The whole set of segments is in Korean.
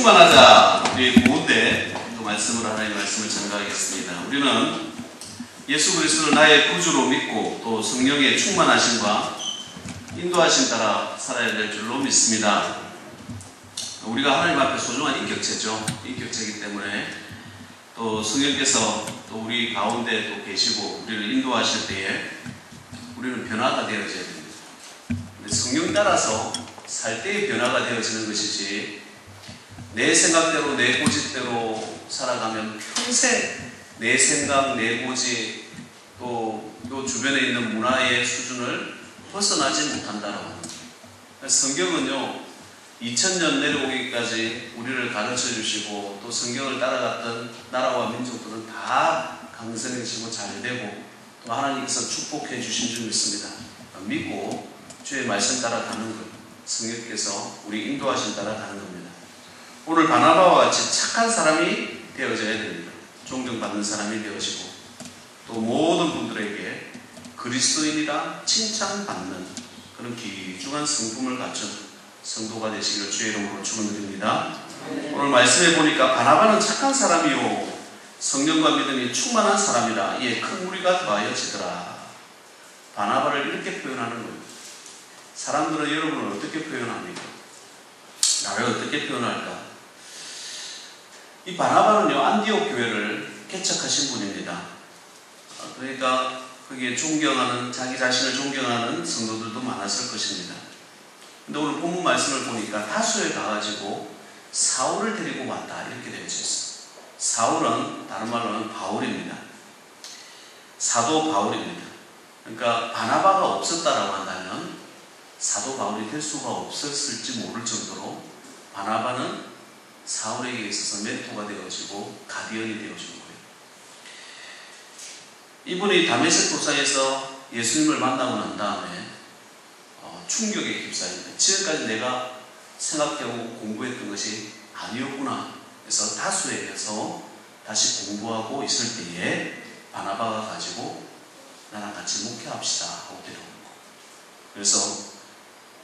충만하자. 우리 가운데 또 말씀으로 하나님의 말씀을 전가하겠습니다. 우리는 예수 그리스도를 나의 구주로 믿고 또 성령의 충만하심과 인도하심 따라 살아야 될 줄로 믿습니다. 우리가 하나님 앞에 소중한 인격체죠. 인격체이기 때문에 또 성령께서 또 우리 가운데 또 계시고 우리를 인도하실 때에 우리는 변화가 되어져야 됩니다. 성령 따라서 살 때의 변화가 되어지는 것이지 내 생각대로 내 고집대로 살아가면 평생 내 생각, 내 고집 또 요 주변에 있는 문화의 수준을 벗어나지 못한다라고 합니다. 성경은요 2000년 내려오기까지 우리를 가르쳐 주시고 또 성경을 따라갔던 나라와 민족들은 다 강성해지고 잘되고 또 하나님께서 축복해 주신 줄 믿습니다. 믿고 주의 말씀 따라 가는 것, 성령께서 우리 인도하심 따라 가는 겁니다. 오늘 바나바와 같이 착한 사람이 되어져야 됩니다. 존경받는 사람이 되어지고 또 모든 분들에게 그리스도인이라 칭찬받는 그런 귀중한 성품을 갖춘 성도가 되시기를 주의 이름으로 축원드립니다. 오늘 말씀해 보니까 바나바는 착한 사람이요 성령과 믿음이 충만한 사람이라 이에 큰 무리가 더하여지더라. 바나바를 이렇게 표현하는 거예요. 사람들은 여러분을 어떻게 표현합니까? 나를 어떻게 표현할까? 이 바나바는요 안디옥 교회를 개척하신 분입니다. 그러니까 거기에 존경하는 자기 자신을 존경하는 성도들도 많았을 것입니다. 근데 오늘 본문 말씀을 보니까 다수에 가가지고 사울을 데리고 왔다 이렇게 되어 있어요. 사울은 다른 말로는 바울입니다. 사도 바울입니다. 그러니까 바나바가 없었다라고 한다면 사도 바울이 될 수가 없었을지 모를 정도로 바나바는 사울에게 있어서 멘토가 되어지고 가디언이 되어진 거예요. 이분이 다메섹 도사에서 예수님을 만나고 난 다음에 충격에 휩싸입니다. 지금까지 내가 생각하고 공부했던 것이 아니었구나. 그래서 다수에서 다시 공부하고 있을 때에 바나바가 가지고 나랑 같이 목회합시다 하고 데려오는 거예요. 그래서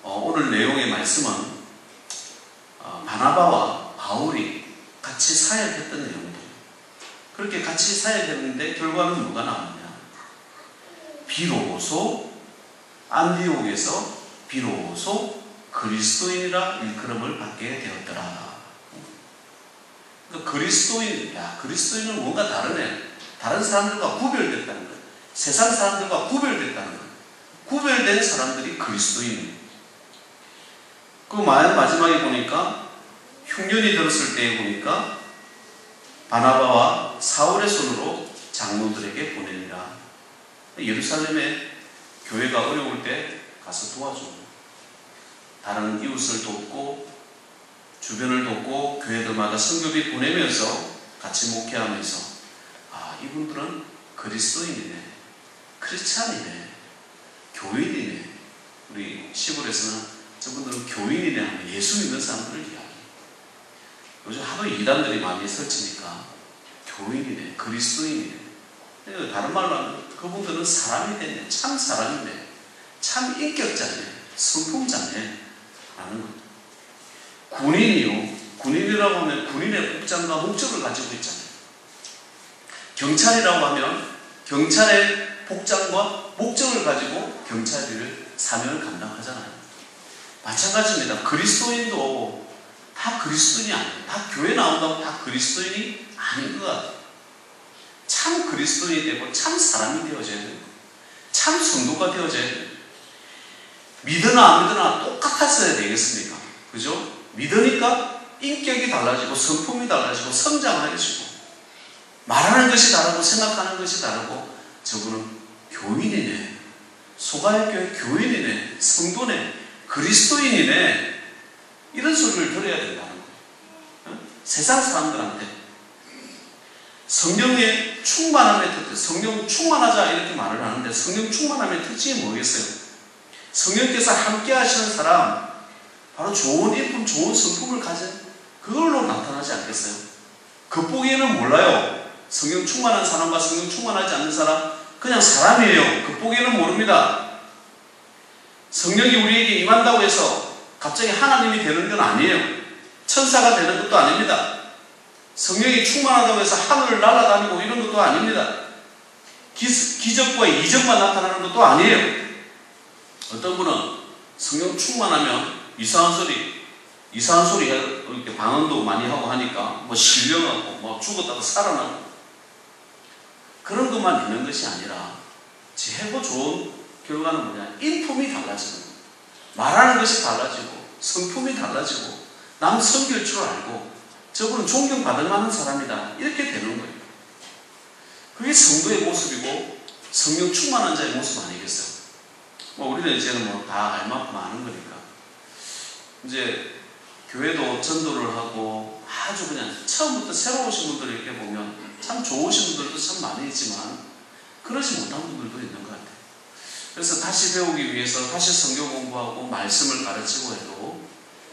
오늘 내용의 말씀은 바나바와 바울이 같이 사역했던 내용들이에요. 그렇게 같이 사역했는데 결과는 뭐가 나왔냐? 비로소 안디옥에서 비로소 그리스도인이라 일컬음을 받게 되었더라. 그러니까 그리스도인은 뭔가 다르네. 다른 사람들과 구별됐다는 거예요. 세상 사람들과 구별됐다는 거예요. 구별된 사람들이 그리스도인이에요. 그 마지막에 보니까 흉년이 들었을 때에 보니까 바나바와 사울의 손으로 장로들에게 보내니라. 예루살렘에 교회가 어려울 때 가서 도와줘. 다른 이웃을 돕고 주변을 돕고 교회들마다 선교비 보내면서 같이 목회하면서 이분들은 그리스도인이네, 크리스찬이네, 교인이네. 우리 시골에서는 저분들은 교인이네 하면 예수 믿는 사람들을 이야기해요. 요즘 하도 이단들이 많이 설치니까 교인이네, 그리스도인이네. 다른 말로 하면 그분들은 사람이 됐네, 참 사람이네, 참 인격자네, 성품자네 라는 겁니다. 군인이요, 군인이라고 하면 군인의 복장과 목적을 가지고 있잖아요. 경찰이라고 하면 경찰의 복장과 목적을 가지고 경찰을 사명을 감당하잖아요. 마찬가지입니다. 그리스도인도 다 그리스도인이 아니에요. 다 교회 나온다고 다 그리스도인이 아닌 것 같아요. 참 그리스도인이 되고 참 사람이 되어져야 되는 거예요. 참 성도가 되어져야 돼요. 믿으나 안 믿으나 똑같았어야 되겠습니까? 그죠? 믿으니까 인격이 달라지고 성품이 달라지고 성장하시고 말하는 것이 다르고 생각하는 것이 다르고 저분은 교인이네, 소가역교회 교인이네, 성도네, 그리스도인이네 이런 소리를 들어야 된다는 거예요. 세상 사람들한테 성령의 충만함의 특징, 성령 충만하자 이렇게 말을 하는데 성령 충만함의 특징이 뭐겠어요? 성령께서 함께 하시는 사람 바로 좋은 인품, 좋은 성품을 가진 그걸로 나타나지 않겠어요? 겉보기에는 몰라요. 성령 충만한 사람과 성령 충만하지 않는 사람 그냥 사람이에요. 겉보기에는 모릅니다. 성령이 우리에게 임한다고 해서 갑자기 하나님이 되는 건 아니에요. 천사가 되는 것도 아닙니다. 성령이 충만하다고 해서 하늘을 날아다니고 이런 것도 아닙니다. 기적과 이적만 나타나는 것도 아니에요. 어떤 분은 성령 충만하면 이상한 소리 이렇게 방언도 많이 하고 하니까 뭐 신령하고 뭐 죽었다가 살아나고 그런 것만 있는 것이 아니라 최고 좋은 결과는 뭐냐? 인품이 달라지는 거예요. 말하는 것이 달라지고 성품이 달라지고 남 섬길 줄 알고 저분은 존경받을 만한 사람이다 이렇게 되는 거예요. 그게 성도의 모습이고 성령 충만한 자의 모습 아니겠어요? 뭐 우리는 이제는 뭐 다 알만큼 아는 거니까 이제 교회도 전도를 하고 아주 그냥 처음부터 새로 오신 분들 이렇게 보면 참 좋으신 분들도 참 많이 있지만 그러지 못한 분들도 있는 것 같아요. 그래서 다시 배우기 위해서 다시 성경 공부하고 말씀을 가르치고 해도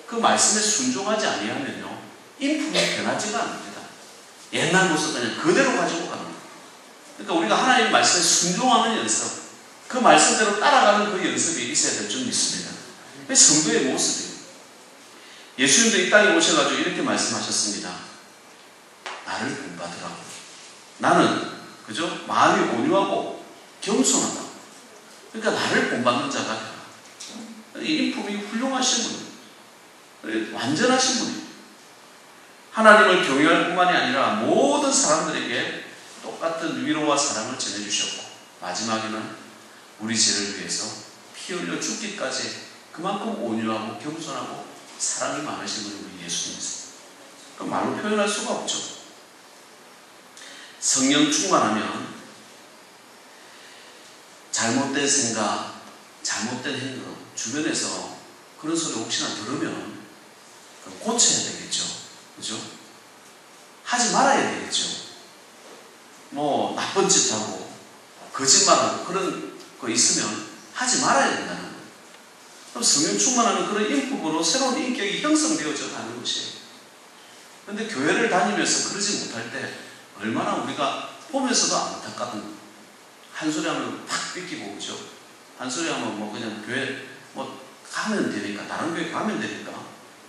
그 말씀에 순종하지 아니하면요 인품이 변하지가 않습니다. 옛날 모습 그냥 그대로 가지고 가는 거예요. 그러니까 우리가 하나님 말씀에 순종하는 연습, 그 말씀대로 따라가는 그 연습이 있어야 될 줄 믿습니다. 그게 성도의 모습이에요. 예수님도 이 땅에 오셔가지고 이렇게 말씀하셨습니다. 나를 본받으라고. 나는 그죠? 마음이 온유하고 겸손하다. 그러니까 나를 본받는 자가 되라. 이 인품이 훌륭하신 분이에요. 완전하신 분이에요. 하나님을 경외할 뿐만이 아니라 모든 사람들에게 똑같은 위로와 사랑을 전해주셨고 마지막에는 우리 죄를 위해서 피 흘려 죽기까지 그만큼 온유하고 겸손하고 사랑이 많으신 분이 우리 예수님이세요. 그 말로 표현할 수가 없죠. 성령 충만하면 잘못된 생각, 잘못된 행동, 주변에서 그런 소리 혹시나 들으면 고쳐야 되겠죠. 그죠? 하지 말아야 되겠죠. 뭐 나쁜 짓 하고 거짓말하고 그런 거 있으면 하지 말아야 된다는 거예요. 그럼 성령 충만하면 그런 인품으로 새로운 인격이 형성되어져 가는 것이에요. 그런데 교회를 다니면서 그러지 못할 때 얼마나 우리가 보면서도 안타깝은 한 소리 하면 팍 삐끼고 오죠. 한 소리 하면 뭐 그냥 교회 뭐 가면 되니까 다른 교회 가면 되니까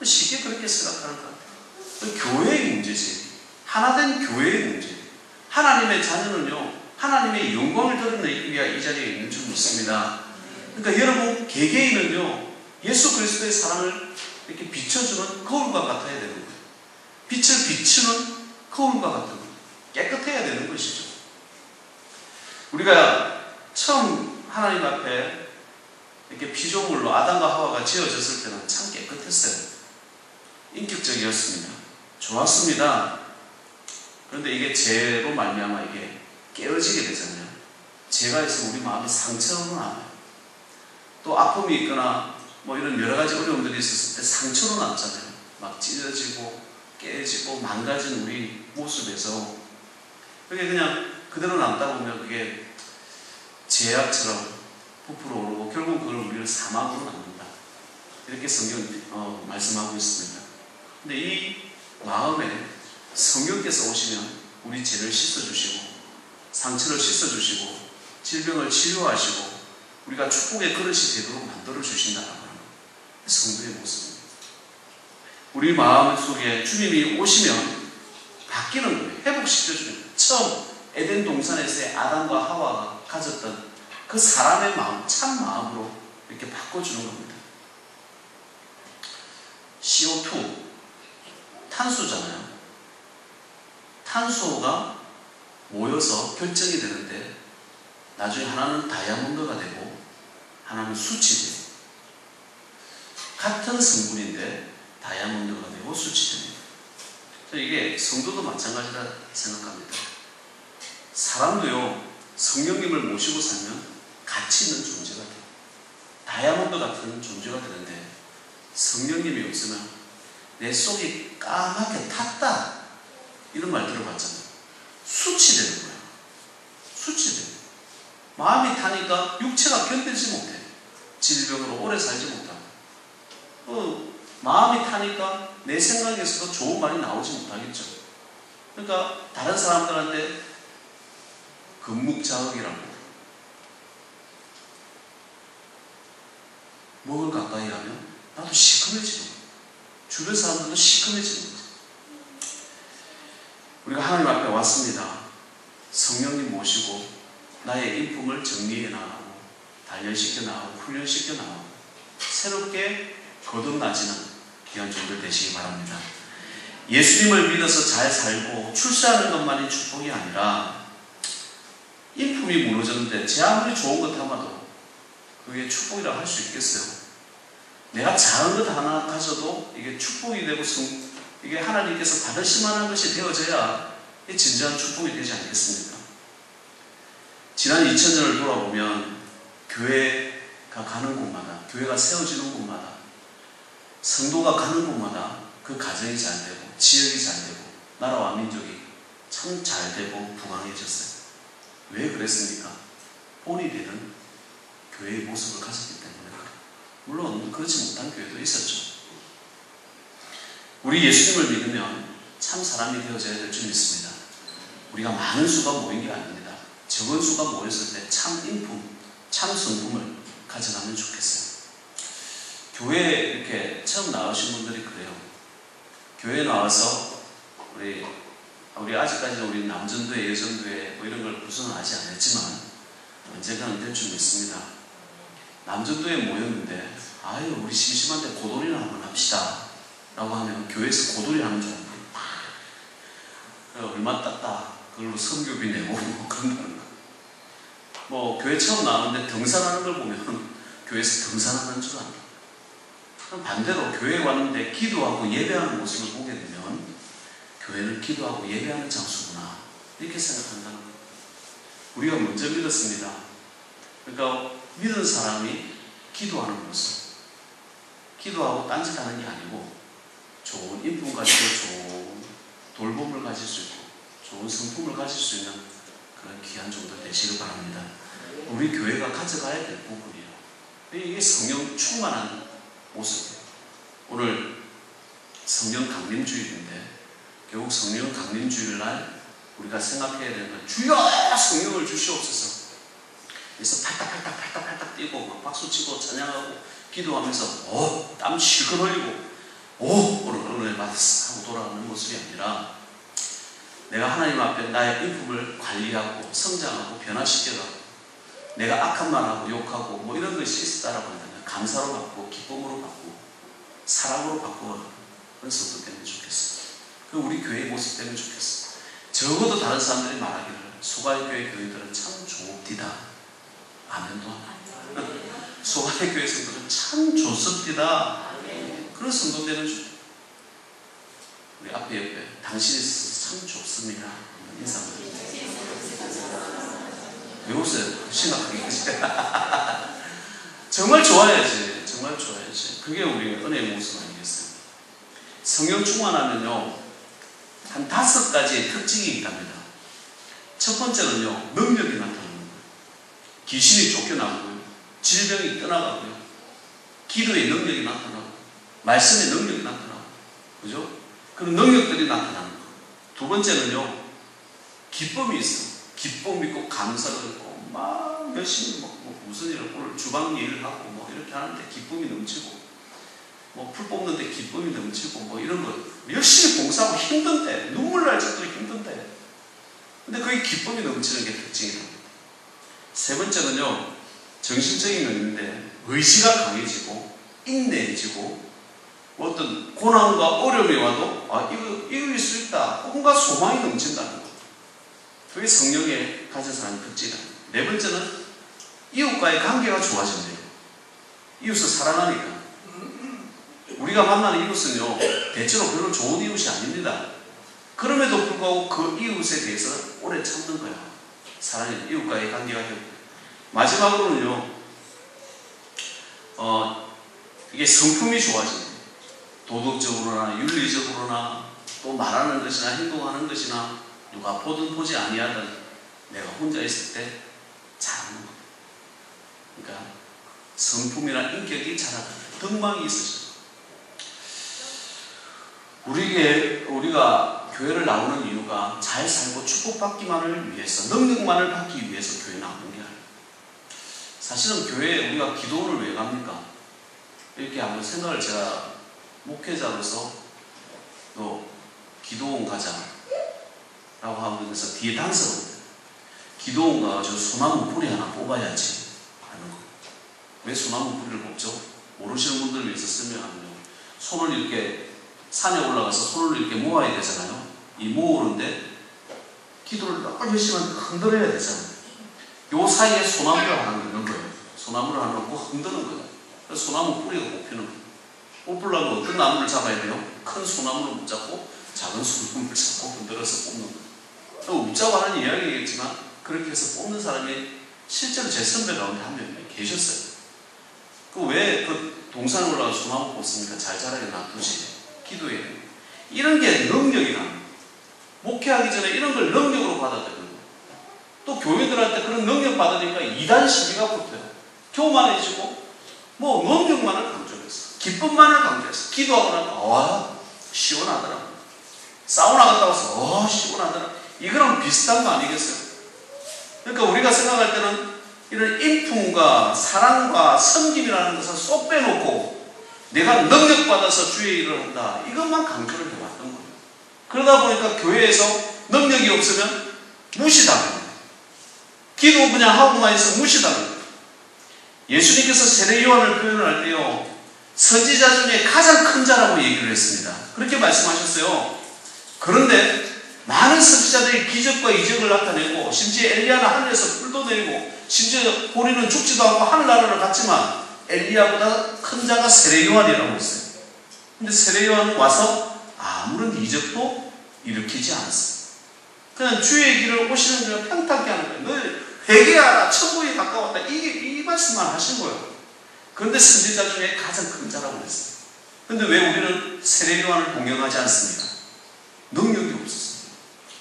쉽게 그렇게 생각하는 것 같아요. 교회의 문제지. 하나된 교회의 문제. 하나님의 자녀는요 하나님의 영광을 드러내기 위해 이 자리에 있는 줄 믿습니다. 그러니까 여러분 개개인은요 예수 그리스도의 사랑을 이렇게 비춰주는 거울과 같아야 되는 거예요. 빛을 비추는 거울과 같은 거예요. 깨끗해야 되는 것이죠. 우리가 처음 하나님 앞에 이렇게 피조물로 아담과 하와가 지어졌을 때는 참 깨끗했어요. 인격적이었습니다. 좋았습니다. 그런데 이게 죄로 말미암아 이게 깨어지게 되잖아요. 죄가 있으면 우리 마음이 상처로 남아요. 또 아픔이 있거나 뭐 이런 여러 가지 어려움들이 있었을 때 상처로 남잖아요. 막 찢어지고 깨지고 망가진 우리 모습에서 그게 그냥 그대로 남다 보면 그게 제약처럼 부풀어 오르고 결국 그걸 우리를 사망으로 남는다. 이렇게 성경 말씀하고 있습니다. 근데 이 마음에 성령께서 오시면 우리 죄를 씻어주시고 상처를 씻어주시고 질병을 치료하시고 우리가 축복의 그릇이 되도록 만들어주신다는 거예요. 성도의 모습입니다. 우리 마음 속에 주님이 오시면 바뀌는 거예요. 회복시켜주는 처음 에덴 동산에서의 아담과 하와가 가졌던 그 사람의 마음, 참 마음으로 이렇게 바꿔주는 겁니다. CO2 탄소잖아요. 탄소가 모여서 결정이 되는데 나중에 하나는 다이아몬드가 되고 하나는 수치 돼요. 같은 성분인데 다이아몬드가 되고 수치 됩니다. 이게 성도도 마찬가지라 생각합니다. 사람도요 성령님을 모시고 살면 가치 있는 존재가 돼요. 다이아몬드 같은 존재가 되는데 성령님이 없으면 내 속이 까맣게 탔다 이런 말 들어봤잖아요. 수치되는 거예요. 수치돼요. 마음이 타니까 육체가 견디지 못해. 질병으로 오래 살지 못하고 마음이 타니까 내 생각에서도 좋은 말이 나오지 못하겠죠. 그러니까 다른 사람들한테 금묵자흑이라고 목을 가까이 하면 나도 시커매지고 주변 사람들도 시커매지는 거죠. 우리가 하나님 앞에 왔습니다. 성령님 모시고 나의 인품을 정리해 나가고 단련시켜 나가고 훈련시켜 나가고 새롭게 거듭나지는 귀한 종들 되시기 바랍니다. 예수님을 믿어서 잘 살고 출세하는 것만이 축복이 아니라 인품이 무너졌는데 제 아무리 좋은 것 하나도 그게 축복이라고 할 수 있겠어요? 내가 작은 것 하나 가져도 이게 축복이 되고 이게 하나님께서 받으실 만한 것이 되어져야 이게 진정한 축복이 되지 않겠습니까? 지난 2000년을 돌아보면 교회가 가는 곳마다, 교회가 세워지는 곳마다, 성도가 가는 곳마다 그 가정이 잘 되고 지역이 잘 되고 나라와 민족이 참 잘 되고 부강해졌어요. 왜 그랬습니까? 본이 되는 교회의 모습을 가졌기 때문에. 물론 그렇지 못한 교회도 있었죠. 우리 예수님을 믿으면 참 사람이 되어져야 될 줄 믿습니다. 우리가 많은 수가 모인 게 아닙니다. 적은 수가 모였을 때 참 인품, 참 성품을 가져가면 좋겠어요. 교회에 이렇게 처음 나오신 분들이 그래요. 교회에 나와서 우리 아직까지는 우리 남전도회, 여전도회 뭐 이런 걸 구성은 아직 안 했지만 언젠가는 될 줄 믿습니다. 남전도에 모였는데 아유 우리 심심한데 고돌이나 한번 합시다 라고 하면 교회에서 고돌이 하는 줄 알아요. 얼마 땄다 그걸로 선교비 내고 뭐 그런다는 거. 뭐 교회 처음 나오는데 등산하는 걸 보면 교회에서 등산하는 줄 알아요. 그럼 반대로 교회에 왔는데 기도하고 예배하는 모습을 보게 되면 교회는 기도하고 예배하는 장소구나 이렇게 생각한다는 거예요. 우리가 먼저 믿었습니다. 그러니까 믿은 사람이 기도하는 모습, 기도하고 딴짓하는 게 아니고 좋은 인품 가지고 좋은 돌봄을 가질 수 있고 좋은 성품을 가질 수 있는 그런 귀한 종들 되시길 바랍니다. 우리 교회가 가져가야 될 부분이에요. 이게 성령 충만한 모습이에요. 오늘 성령 강림주일인데 결국 성령 강림주일 날 우리가 생각해야 되는 건 주여 성령을 주시옵소서. 그래서 팔딱팔딱 뛰고 막 박수치고 찬양하고 기도하면서 땀 실컷 흘리고 오늘 은혜 받았어 하고 돌아가는 모습이 아니라 내가 하나님 앞에 나의 인품을 관리하고 성장하고 변화시켜가고 내가 악한 말하고 욕하고 뭐 이런 것이 있었다라고 한다면 감사로 바꾸고 기쁨으로 바꾸고 사랑으로 바꾸고 그런 성도 되면 좋겠어. 그 우리 교회의 모습 되면 좋겠어. 적어도 다른 사람들이 말하기를 소가의 교회 교인들은 참 좋읍디다. 아멘도 아멘. 소가의 교회 성도는 참 좋습니다. 그런 성도 되면 좋다. 우리 앞에 옆에 당신이 있어서 참 좋습니다. 인사합니다. 왜 웃어요? 심각하게. 정말 좋아야지. 정말 좋아야지. 그게 우리의 은혜의 모습 아니겠어요? 성령 충만하면요, 한 5가지의 특징이 있답니다. 첫 번째는요, 능력이 나타나는 거예요. 귀신이 쫓겨나고요, 질병이 떠나가고요, 기도의 능력이 나타나고, 말씀의 능력이 나타나고, 그죠? 그런 능력들이 나타나는 거예요. 두 번째는요, 기쁨이 있어요. 기쁨이 있고, 감사가 있고, 막 열심히 무슨 일을, 오늘 주방 일을 하고, 뭐 이렇게 하는데 기쁨이 넘치고, 뭐 풀 뽑는데 기쁨이 넘치고, 뭐 이런 거, 열심히 봉사하고 힘든데, 눈물 날 정도로 힘든데, 근데 그게 기쁨이 넘치는 게 특징이랍니다. 세 번째는요, 정신적인 면인데, 의지가 강해지고, 인내해지고, 뭐 어떤 고난과 어려움이 와도, 이거 이길 수 있다. 꿈과 소망이 넘친다는 거. 그게 성령의 가진 사람의 특징이랍니다. 네 번째는 이웃과의 관계가 좋아진대요. 이웃을 사랑하니까. 우리가 만나는 이웃은요, 대체로 별로 좋은 이웃이 아닙니다. 그럼에도 불구하고 그 이웃에 대해서 오래 참는 거야. 사랑해. 이웃과의 관계가 되고. 마지막으로는요, 이게 성품이 좋아진대요. 도덕적으로나 윤리적으로나 또 말하는 것이나 행동하는 것이나 누가 보든 보지 아니하든 내가 혼자 있을 때 잘하는 거예요. 그러니까 성품이나 인격이 자라는 덕망이 있으셔. 우리가 교회를 나오는 이유가 잘 살고 축복받기만을 위해서, 능력만을 받기 위해서 교회 나오는 게 아니에요. 사실은 교회에 우리가 기도원을 왜 갑니까? 이렇게 한번 생각을 제가 목회자로서 또 기도원 가자라고 하면서 뒤에 단서거든요. 기도원 가서 소나무 뿌리 하나 뽑아야지 하는 거예요. 왜 소나무 뿌리를 뽑죠? 모르시는 분들을 위해서 설명하면요. 손을 이렇게 산에 올라가서 손을 이렇게 모아야 되잖아요. 이 모으는데 기도를 너무 열심히 흔들어야 되잖아요. 요 사이에 소나무를 하나 넣는 거예요. 소나무를 하나 넣고 흔드는 거예요. 그래서 소나무 뿌리가 뽑히는 거예요. 뽑으려면 어떤 나무를 잡아야 돼요? 큰 소나무를 붙잡고 작은 소나무를 잡고 흔들어서 뽑는 거예요. 웃자고 하는 이야기겠지만 그렇게 해서 뽑는 사람이 실제로 제 선배 가운데 한 명 계셨어요. 왜 그 동산에 올라가서 소나무 뽑습니까? 잘 자라게 놔두지. 기도해야 돼요. 이런 게 능력이라는 거예요. 목회하기 전에 이런 걸 능력으로 받아들이는 거예요. 또 교회들한테 그런 능력 받으니까 이단 시비가 붙어요. 교만해지고 능력만을 강조했어. 기쁨만을 강조했어. 기도하고 나면 와 시원하더라. 사우나 갔다 와서 시원하더라. 이거랑 비슷한 거 아니겠어요? 그러니까 우리가 생각할 때는 이런 인품과 사랑과 섬김이라는 것을 쏙 빼놓고 내가 능력받아서 주의 일을 한다. 이것만 강조를 해왔던 거예요. 그러다 보니까 교회에서 능력이 없으면 무시당해요. 기도 그냥 하고만 있으면 무시당해요. 예수님께서 세례 요한을 표현할 때요. 선지자 중에 가장 큰 자라고 얘기를 했습니다. 그렇게 말씀하셨어요. 그런데 많은 선지자들이 기적과 이적을 나타내고 심지어 엘리야는 하늘에서 불도 내리고 심지어 우리는 죽지도 않고 하늘나라를 갔지만 엘리야보다 큰 자가 세례 요한이라고 했어요. 근데 세례 요한은 와서 아무런 이적도 일으키지 않았어요. 그냥 주의 길을 오시는 그냥 평탄케 하는 거예요. 너 회개하라 천국에 가까웠다. 이 말씀만 하신 거예요. 그런데 선지자 중에 가장 큰 자라고 했어요. 그런데 왜 우리는 세례 요한을 동경하지 않습니까? 능력이 없었습니다.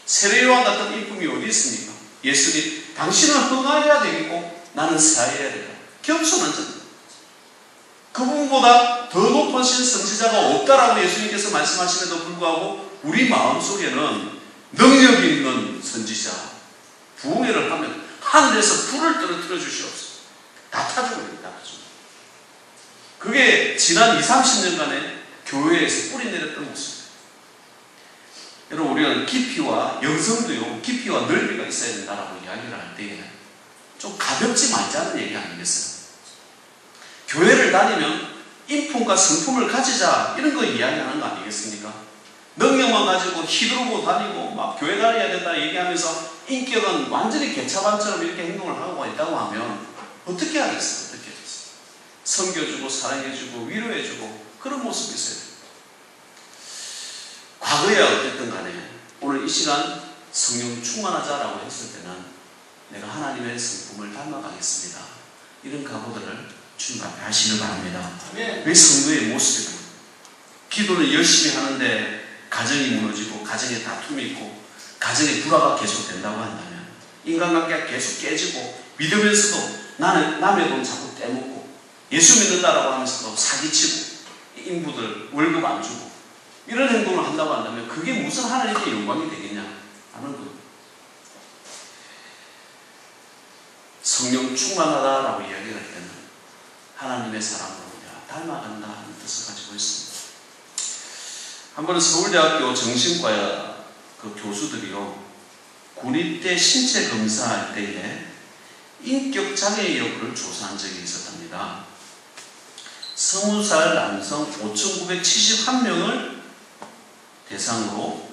세례 요한 같은 인품이 어디 있습니까? 예수님, 당신은 흥하여야 되겠고 나는 사해야 되다. 겸손한 자. 그분보다 더 높으신 선지자가 없다라고 예수님께서 말씀하심에도 불구하고 우리 마음속에는 능력 있는 선지자, 부흥회를 하면 하늘에서 불을 떨어뜨려 주시옵소서. 다 타주거든요. 다 타주고. 그게 지난 20-30년간의 교회에서 뿌리 내렸던 모습이에요. 여러분 우리가 깊이와 영성도요. 깊이와 넓이가 있어야 된다라고 이야기를 할 때 좀 가볍지 말자는 얘기 아니겠어요? 교회를 다니면 인품과 성품을 가지자 이런 거 이야기하는 거 아니겠습니까? 능력만 가지고 휘두르고 다니고 막 교회 다녀야 된다 얘기하면서 인격은 완전히 개차반처럼 이렇게 행동을 하고 있다고 하면 어떻게 하겠어요? 어떻게 하겠어요? 섬겨주고 사랑해주고 위로해주고 그런 모습이 있어요. 과거에 어쨌든 간에 오늘 이 시간 성령 충만하자라고 했을 때는 내가 하나님의 성품을 닮아가겠습니다. 이런 각오들을 주님 앞에 하시길 바랍니다. 왜 성도의 모습이고 기도를 열심히 하는데 가정이 무너지고 가정에 다툼이 있고 가정의 불화가 계속된다고 한다면 인간관계가 계속 깨지고 믿으면서도 나는 남의 돈 자꾸 떼먹고 예수 믿는다라고 하면서도 사기치고 인부들 월급 안 주고 이런 행동을 한다고 한다면 그게 무슨 하나님께 영광이 되겠냐 하는 거예요. 성령 충만하다라고 이야기할 때는 하나님의 사랑으로 닮아간다 하는 뜻을 가지고 있습니다. 한번 서울대학교 정신과 그 교수들이요 군입대 신체 검사할 때에 인격장애 여부를 조사한 적이 있었답니다. 20살 남성 5,971명을 대상으로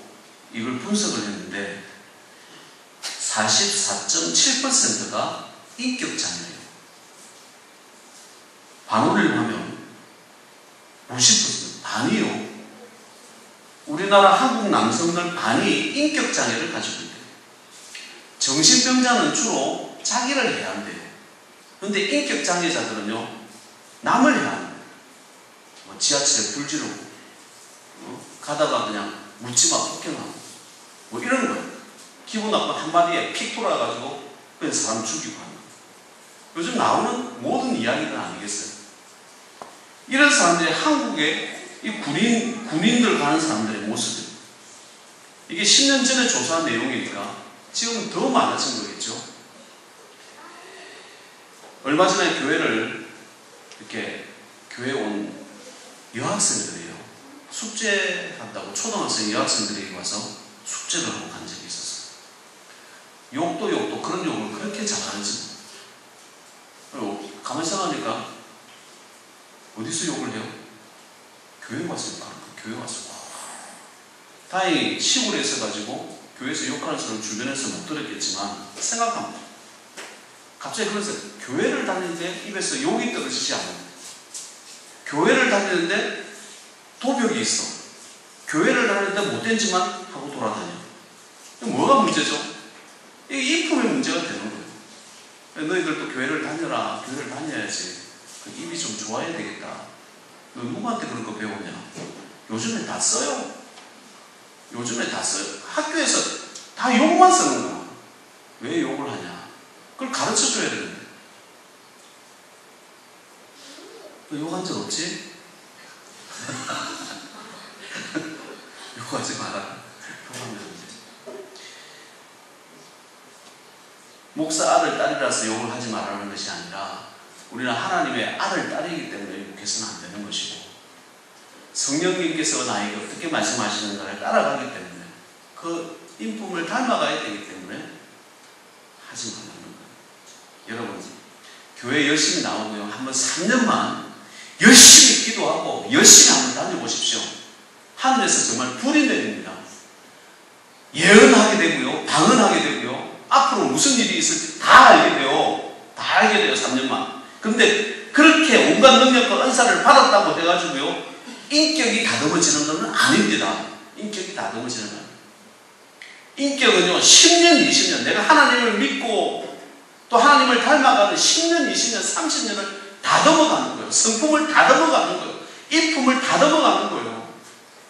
이걸 분석을 했는데 44.7%가 인격장애예요. 반올림 하면 50% 반이요. 우리나라 한국 남성들 반이 인격장애를 가지고 있대요. 정신병자는 주로 자기를 해야 한대요. 그런데 인격장애자들은요 남을 해야 한대요. 지하철에 불 지르고 가다가 그냥 묻지마 폭행하고 이런 거예요. 기분 나쁜 한마디에 픽 돌아가지고 그냥 사람 죽이고 하는 거예요. 요즘 나오는 모든 이야기는 아니겠어요? 이런 사람들이 한국에 이 군인들 가는 사람들의 모습이에요. 이게 10년 전에 조사한 내용이니까 지금 더 많아진 거겠죠. 얼마 전에 교회를 이렇게 교회 온 여학생들이에요. 숙제한다고 초등학생 여학생들이 와서 숙제를 하고 간 적이 있었어요. 욕도 그런 욕을 그렇게 잘하는지. 그리고 가만히 생각하니까 어디서 욕을 해요? 교회 왔으니까. 교회 왔어. 다행히 시골에 있어가지고 교회에서 욕하는 사람 주변에서 못 들었겠지만 생각합니다. 갑자기 그래서 교회를 다니는데 입에서 욕이 떨어지지 않아요. 교회를 다니는데 도벽이 있어. 교회를 다니는데 못된 짓만 하고 돌아다녀. 뭐가 문제죠? 이게 인품의 문제가 되는 거예요. 너희들도 교회를 다녀라. 교회를 다녀야지. 그 입이 좀 좋아야 되겠다. 너 누구한테 그런 거 배웠냐? 요즘에 다 써요. 요즘에 다 써요. 학교에서 다 욕만 쓰는 거야. 왜 욕을 하냐? 그걸 가르쳐 줘야 되는데. 너 욕한 적 없지? 욕하지 마라. 욕하면 목사 아들, 딸이라서 욕을 하지 말라는 것이 아니라 우리는 하나님의 아들, 딸이기 때문에 욕해서는 안 되는 것이고 성령님께서 나에게 어떻게 말씀하시는가를 따라가기 때문에 그 인품을 닮아가야 되기 때문에 하지 말라는 거예요. 여러분, 교회 열심히 나오고요. 한번 3년만 열심히 기도하고 열심히 한번 다녀보십시오. 하늘에서 정말 불이 내립니다. 예언하게 되고요. 방언하게 되고요. 앞으로 무슨 일이 있을지 다 알게 돼요. 다 알게 돼요. 3년만. 근데 그렇게 온갖 능력과 은사를 받았다고 해가지고요. 인격이 다듬어지는 것은 아닙니다. 인격이 다듬어지는 건 인격은요 10년, 20년 내가 하나님을 믿고 또 하나님을 닮아가는 10년, 20년, 30년을 다듬어가는 거예요. 성품을 다듬어가는 거예요. 인품을 다듬어가는 거예요.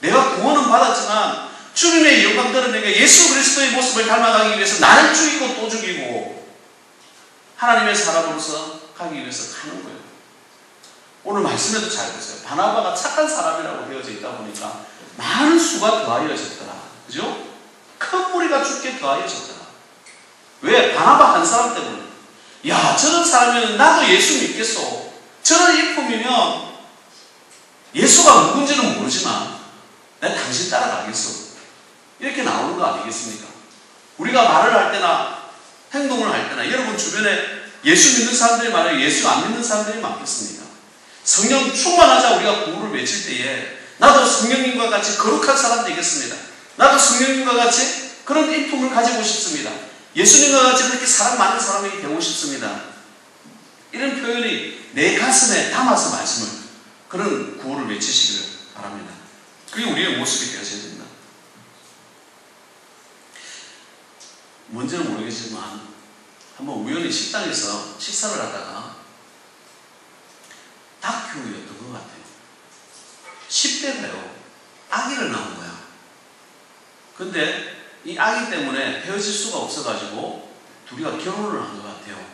내가 구원은 받았지만 주님의 영광 드러내게 예수 그리스도의 모습을 닮아가기 위해서 나를 죽이고 또 죽이고 하나님의 사람으로서 가기 위해서 가는 거예요. 오늘 말씀에도 잘 보세요. 바나바가 착한 사람이라고 되어져 있다 보니까 많은 수가 더하여졌더라. 그죠? 큰 무리가 죽게 더하여졌더라. 왜? 바나바 한 사람 때문에. 야, 저런 사람이면 나도 예수 믿겠어. 저런 인품이면 예수가 누군지는 모르지만 내가 당신 따라가겠어. 이렇게 나오는 거 아니겠습니까? 우리가 말을 할 때나 행동을 할 때나 여러분 주변에 예수 믿는 사람들이 많아요? 예수 안 믿는 사람들이 많겠습니까? 성령 충만하자 우리가 구호를 외칠 때에 나도 성령님과 같이 거룩한 사람 되겠습니다. 나도 성령님과 같이 그런 인품을 가지고 싶습니다. 예수님과 같이 그렇게 사랑 많은 사람이 되고 싶습니다. 이런 표현이 내 가슴에 담아서 말씀을 그런 구호를 외치시기를 바랍니다. 그게 우리의 모습이 되어져야 됩니다. 뭔지는 모르겠지만 한번 우연히 식당에서 식사를 하다가 다큐였던 것 같아요. 10대가요 아기를 낳은 거야. 근데 이 아기 때문에 헤어질 수가 없어가지고 둘이가 결혼을 한 것 같아요.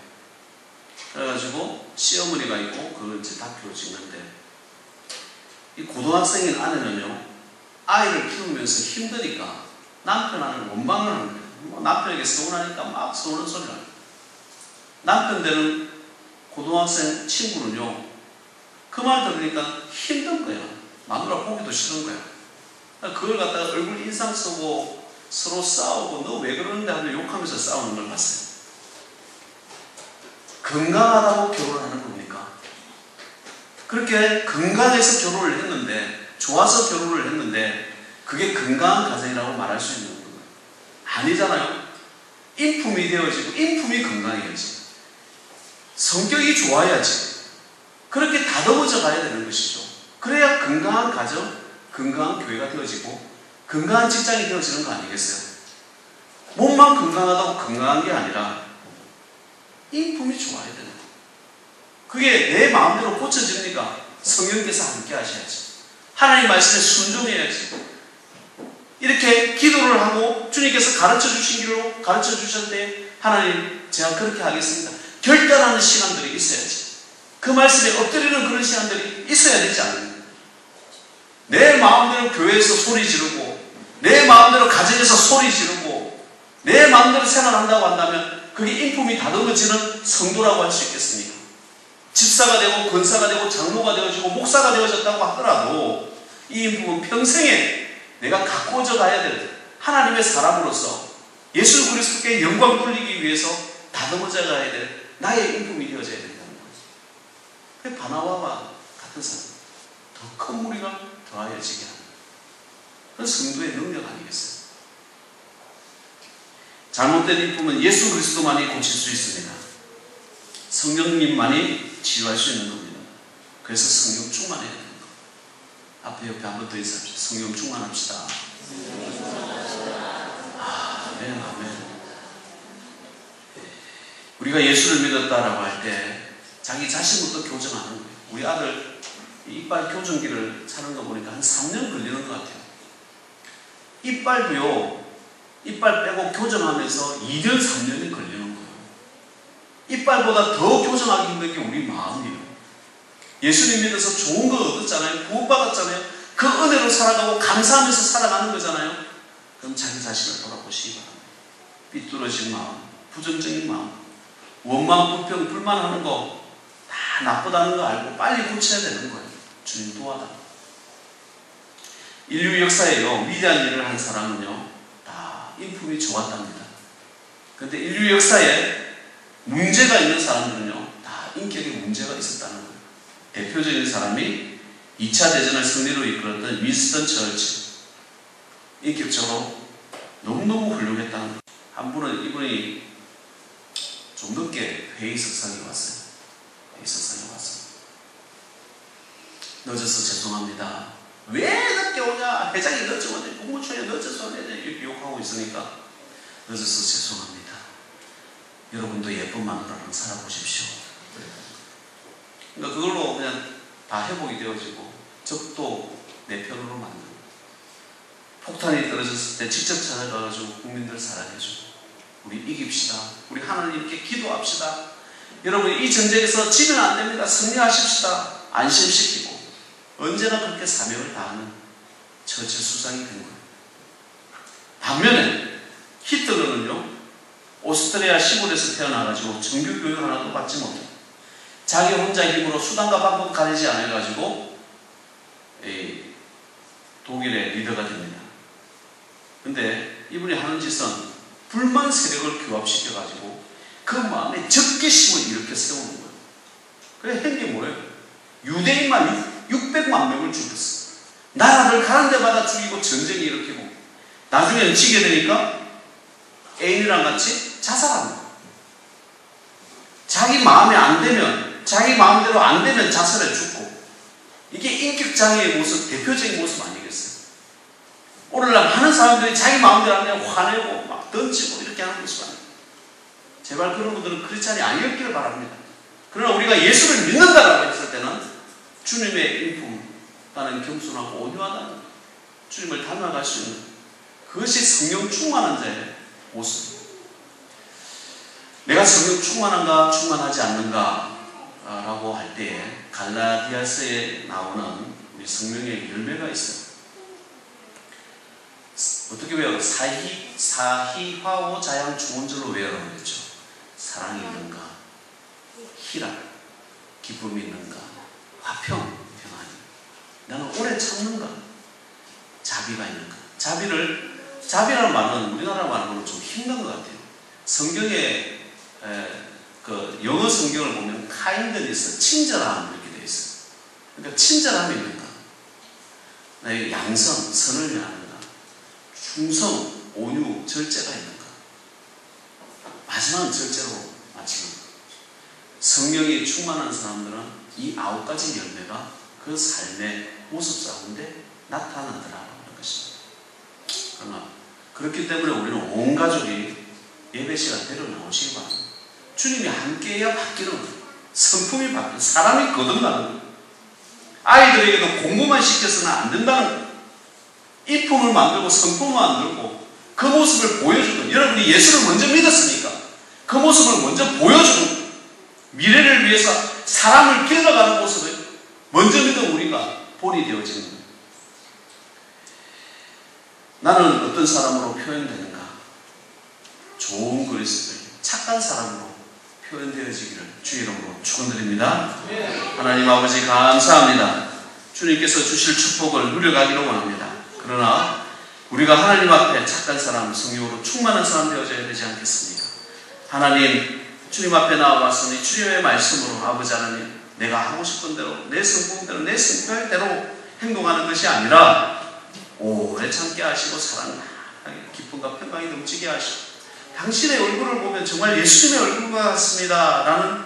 그래가지고 시어머니가 있고 그걸 이제 다큐로 찍는데 이 고등학생인 아내는요 아이를 키우면서 힘드니까 남편한테 원망을 하는 거예요. 뭐 남편에게 서운하니까 막 서운한 소리를 하는 거예요. 남편 되는 고등학생 친구는요 그 말 들으니까 힘든 거야. 마누라 보기도 싫은 거야. 그걸 갖다가 얼굴 인상 쓰고 서로 싸우고 너 왜 그러는데 하면 욕하면서 싸우는 걸 봤어요. 건강하다고 결혼하는 겁니까? 그렇게 건강해서 결혼을 했는데 좋아서 결혼을 했는데 그게 건강한 가정이라고 말할 수 있는 거예요? 아니잖아요. 인품이 되어지고 인품이 건강해야지. 성격이 좋아야지. 그렇게 다듬어져 가야 되는 것이죠. 그래야 건강한 가정, 건강한 교회가 되어지고 건강한 직장이 되어지는 거 아니겠어요? 몸만 건강하다고 건강한 게 아니라 인품이 좋아야 되는 거예요. 그게 내 마음대로 고쳐집니까? 성령께서 함께 하셔야지. 하나님 말씀에 순종해야지. 이렇게 기도를 하고 주님께서 가르쳐 주신 길로 가르쳐 주실 때 하나님 제가 그렇게 하겠습니다. 결단하는 시간들이 있어야지. 그 말씀에 엎드리는 그런 시간들이 있어야 되지 않습니까? 내 마음대로 교회에서 소리 지르고 내 마음대로 가정에서 소리 지르고 내 마음대로 생활한다고 한다면 그게 인품이 다듬어지는 성도라고 할 수 있겠습니까? 집사가 되고 권사가 되고 장로가 되어지고 목사가 되어졌다고 하더라도 이 인품은 평생에 내가 가꾸어져 가야 될 하나님의 사람으로서 예수 그리스도께 영광 돌리기 위해서 다듬어져 가야 될 나의 인품이 되어져야 된다는 거죠. 그 바나바와 같은 사람, 더 큰 무리가 더하여지게 하는 그런 성도의 능력 아니겠어요? 잘못된 인품은 예수 그리스도만이 고칠 수 있습니다. 성령님만이 치유할 수 있는 겁니다. 그래서 성령 충만해야 됩니다. 앞에 옆에 한 번 더 인사합시다. 성령 충만합시다. 아멘, 아멘. 우리가 예수를 믿었다라고 할 때 자기 자신부터 교정하는 거예요. 우리 아들 이빨 교정기를 차는 거 보니까 한 3년 걸리는 것 같아요. 이빨도요, 이빨 빼고 교정하면서 2년, 3년이 걸리는 거예요. 이빨보다 더 교정하기 힘든 게 우리 마음이에요. 예수님 믿어서 좋은 거 얻었잖아요. 구원받았잖아요. 그 은혜로 살아가고 감사하면서 살아가는 거잖아요. 그럼 자기 자신을 돌아보시기 바랍니다. 삐뚤어진 마음, 부정적인 마음, 원망, 불평, 불만하는 거 다 나쁘다는 거 알고 빨리 고쳐야 되는 거예요. 주님 도와달라. 인류 역사에요, 위대한 일을 한 사람은요, 다 인품이 좋았답니다. 그런데 인류 역사에 문제가 있는 사람들은요, 다 인격에 문제가 있었다는 거예요. 대표적인 사람이 2차 대전을 승리로 이끌었던 윈스턴 처치. 인격적으로 너무너무 훌륭했다는 거예요. 한 분은 이분이 좀 늦게 회의석상에 왔어요. 회의석상에 왔어요. 늦어서 죄송합니다. 왜 늦게 오냐? 회장이 늦게 오냐? 국무총리 늦어서 오냐? 이렇게 욕하고 있으니까 늦어서 죄송합니다. 여러분도 예쁜 마누라랑 살아보십시오. 그러니까 그걸로 그냥 다 회복이 되어지고 적도 내 편으로 만들고 폭탄이 떨어졌을 때 직접 찾아가가지고 국민들 사랑해주고 우리 이깁시다. 우리 하나님께 기도합시다. 여러분 이 전쟁에서 지면 안 됩니다. 승리하십시다. 안심시키고 언제나 그렇게 사명을 다하는 처칠 수장이 된 거예요. 반면에 히틀러는요, 오스트리아 시골에서 태어나가지고 정규 교육 하나도 받지 못해요. 자기 혼자 힘으로 수단과 방법 가리지 않아가지고 독일의 리더가 됩니다. 근데 이분이 하는 짓은 불만 세력을 규합시켜가지고 그 마음에 적개심을 일으켜 세우는 거예요. 그래 한 게 뭐예요? 유대인만 600만 명을 죽였어. 나라를 가는 데마다 죽이고 전쟁이 일으키고 나중에는 지게 되니까 애인이랑 같이 자살합니다. 자기 마음에 안 되면, 자기 마음대로 안 되면 자살해 죽고, 이게 인격장애의 모습, 대표적인 모습 아니겠어요? 오늘날 많은 사람들이 자기 마음대로 안 되면 화내고 막 던지고 이렇게 하는 모습 아니에요. 제발 그런 분들은 크리스찬이 아니었기를 바랍니다. 그러나 우리가 예수를 믿는다라고 했을 때는 주님의 인품, 나는 겸손하고 온유하다는 주님을 닮아갈 수 있는 그것이 성령 충만한 자의 모습. 내가 성령 충만한가 충만하지 않는가 라고 할 때에 갈라디아서에 나오는 우리 성령의 열매가 있어요. 어떻게 외워요? 사희화오 자양 중원절로 외우라고 그랬죠. 사랑이 있는가, 희락, 기쁨이 있는가, 화평, 평안이, 나는 오래 참는가, 자비가 있는가. 자비라는 말은 우리나라 말로는 좀 힘든 것 같아요. 성경에 그 영어 성경을 보면 kindness, 친절함 이렇게 되어 있어요. 그러니까 친절함이 있는가, 나의 양성, 선을 위하는가, 충성, 온유, 절제가 있는가. 마지막은 절제로 마치는 것. 성령이 충만한 사람들은 이 9가지 열매가 그 삶의 모습 가운데 나타나더라라는 것입니다. 그러나 그렇기 때문에 우리는 온 가족이 예배 시간 대로 나오시기 바랍니다. 주님이 함께해야 바뀌는 거예요. 성품이 바뀌는, 사람이 거듭나는 거예요. 아이들에게도 공부만 시켜서는 안 된다는 거예요. 이품을 만들고 성품을 만들고 그 모습을 보여주는, 여러분이 예수를 먼저 믿었으니까 그 모습을 먼저 보여주는, 미래를 위해서 사람을 길러가는 모습을 먼저 믿은 우리가 본이 되어지는 거예요. 나는 어떤 사람으로 표현되는가? 좋은 그리스도인, 착한 사람으로 표현되어지기를 주의 이름으로 축원드립니다. 하나님 아버지 감사합니다. 주님께서 주실 축복을 누려가기를 원합니다. 그러나 우리가 하나님 앞에 착한 사람, 성령으로 충만한 사람 되어져야 되지 않겠습니까? 하나님, 주님 앞에 나와봤으니 주님의 말씀으로 아버지 하나님, 내가 하고 싶은 대로, 내 성품대로, 내 생각대로 행동하는 것이 아니라 오래 참게 하시고 사랑하게 기쁨과 평강이 넘치게 하시고 당신의 얼굴을 보면 정말 예수님의 얼굴과 같습니다 라는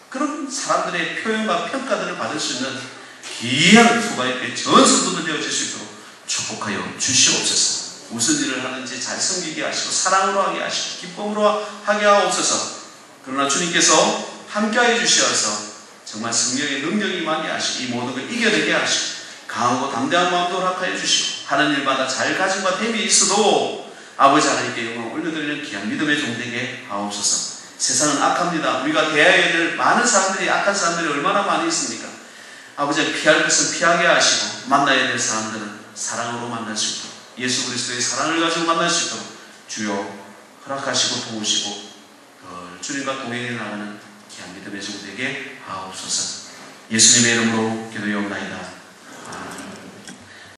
그런 사람들의 표현과 평가들을 받을 수 있는 귀한 수고의 전수도 되어질 수 있도록 축복하여 주시옵소서. 무슨 일을 하든지 잘 섬기게 하시고 사랑으로 하게 하시고 기쁨으로 하게 하옵소서. 그러나 주님께서 함께하여 주시어서 정말 성령의 능력이 임하게 하시고 이 모든 걸 이겨내게 하시고 강하고 담대한 마음도 허락하여 주시고 하는 일마다 잘 가짐과 됨이 있어도 아버지 하나님께 영광을 올려드리는 귀한 믿음의 종 되게 하옵소서. 세상은 악합니다. 우리가 대해야 될 많은 사람들이, 악한 사람들이 얼마나 많이 있습니까? 아버지, 피할 것은 피하게 하시고 만나야 될 사람들은 사랑으로 만날 수 있도록, 예수 그리스도의 사랑을 가지고 만날 수 있도록 주여 허락하시고 도우시고 주님과 동행해 나가는 귀한 믿음의 종 되게 하옵소서. 예수님의 이름으로 기도하옵나이다.